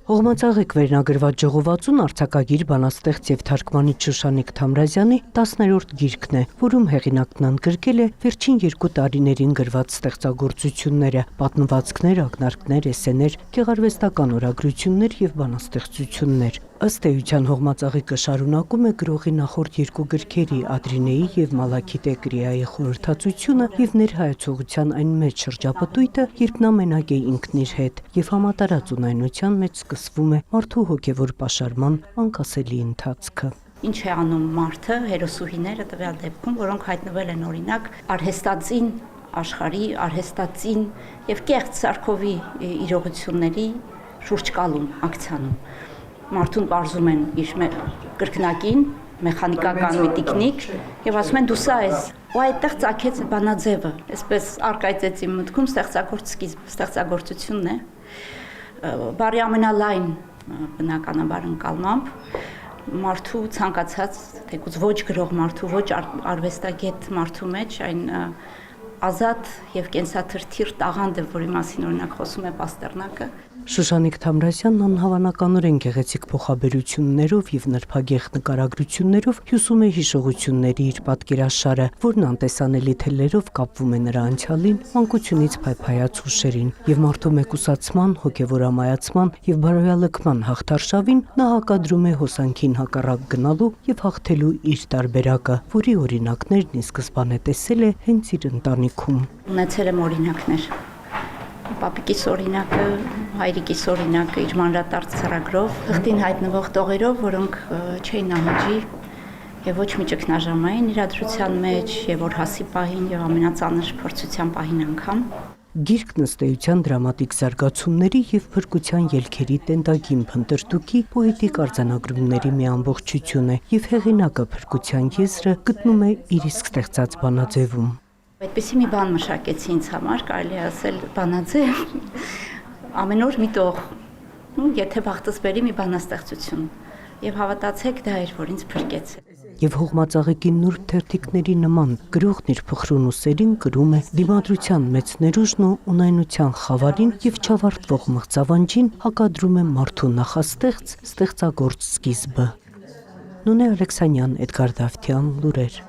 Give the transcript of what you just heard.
Հողմածաղիկ վերնագրված ժողովածուն արձակագիր բանաստեղծ եւ թարգմանիչ Շուշանիկ Թամրազյանի 10-րդ գիրքն է, որում հեղինակն ընդգրկել է վերջին 2 տարիներին գրված ստեղծագործությունները, պատմվածքներ, ակնարկներ, էսսեներ, գեղարվեստական օրագրություններ եւ բանաստեղծություններ։ Ըստ էության հողմածաղիկը շարունակում է գրողի նախորդ 2 գրքերի Ադրինեի եւ Մալաքի Տեկրիայի խորհրդածությունը եւ ներհայեցողության այն մեծ շրջապտույտը, երբ նա մենակ է ինքն իր հետ եւ համատարած ունայնության մեջ սկսվում է մարդու հոգեվոր պաշարման անկասելի ընթացքը։ Ինչ է անում մարդը, հերոսուհիները տվյալ դեպքում, որոնք հայտնվել են օրինակ արհեստածին աշխարհի, արհեստածին եւ կեղծ Սարքովի իրողությունների շուրջ կալուն ակցիանում։ Մարդուն բարձում են իր կրկնակին, մեխանիկական մի տիկնիկ եւ ասում են դու սա ես, ու այդտեղ ծագեց բանաձևը, այսպես արկայծեց իմ մտքում ստեղծագործ սկիզբ, ստեղծագործությունն է, բարի ամենալայն բնականաբար ընկալմամբ մարդու ցանկացած, թեկուզ ոչ գրող մարդու, ոչ արվեստագետ մարդու մեջ այն ազատ եւ կենսաթրթիր տաղանդը, որի մասին օրինակ խոսում է Պաստեռնակը։ Շուշանիկ Թամրազյանն անհավանականորեն գեղեցիկ փոխաբերություններով եւ նրբագեղ նկարագրություններով հյուսում է հիշողությունների իր պատկերաշարը, որն անտեսանելի թելերով կապվում է նրա անցյալին, մանկությունից փայփայած հուշերին եւ մարդու մեկուսացման, հոգեվոր ամայացման եւ բարոյալքման հաղթարշավին նա հակադրում է հոսանքին հակառակ գնալու եւ հաղթելու իր տարբերակը, որի օրինակներն ի սկզբանե տեսել է հենց իր ընտանիքում։ Ունեցել եմ օրինակներ։ Պապիկիս օրինակը, հայրիկիս օրինակը իր մանրատարձ ծրագրով, հղտին հայտնվող տողերով, որոնք չէին նահանջի եւ ոչ մի ճգնաժամային իրադրության մեջ եւ օրհասի պահին եւ ամենածանր փորձության պահին անգամ։ Գիրքն ըստ էության դրամատիկ զարգացումների եւ փրկության ելքերի տենդագին փնտրտուքի պոետիկ արձանագրումների մի ամբողջություն է եւ հեղինակը փրկության եզրը գտնում է իր իսկ ստեղծած բանաձևում։ Այդպիսի մի բան մշակեցի ինձ համար, կարելի է ասել բանաձև, ամեն օր մի տող, եթե բախտս բերի մի բանաստեղծություն, եւ հավատացեք դա էր, որ ինձ փրկեց։ Եվ հողմածաղիկի նուրբ թերթիկների նման գրողն իր փխրուն ուսերին կրում է դիմադրության մեծ ներուժն ու ունայնության խավարին եւ չավարտվող մղձավանջին հակադրում է մարդու նախաստեղծ ստեղծագործ սկիզբը։ Նունե Ալեքսանյան, Էդգար Դավթյան, լուրեր։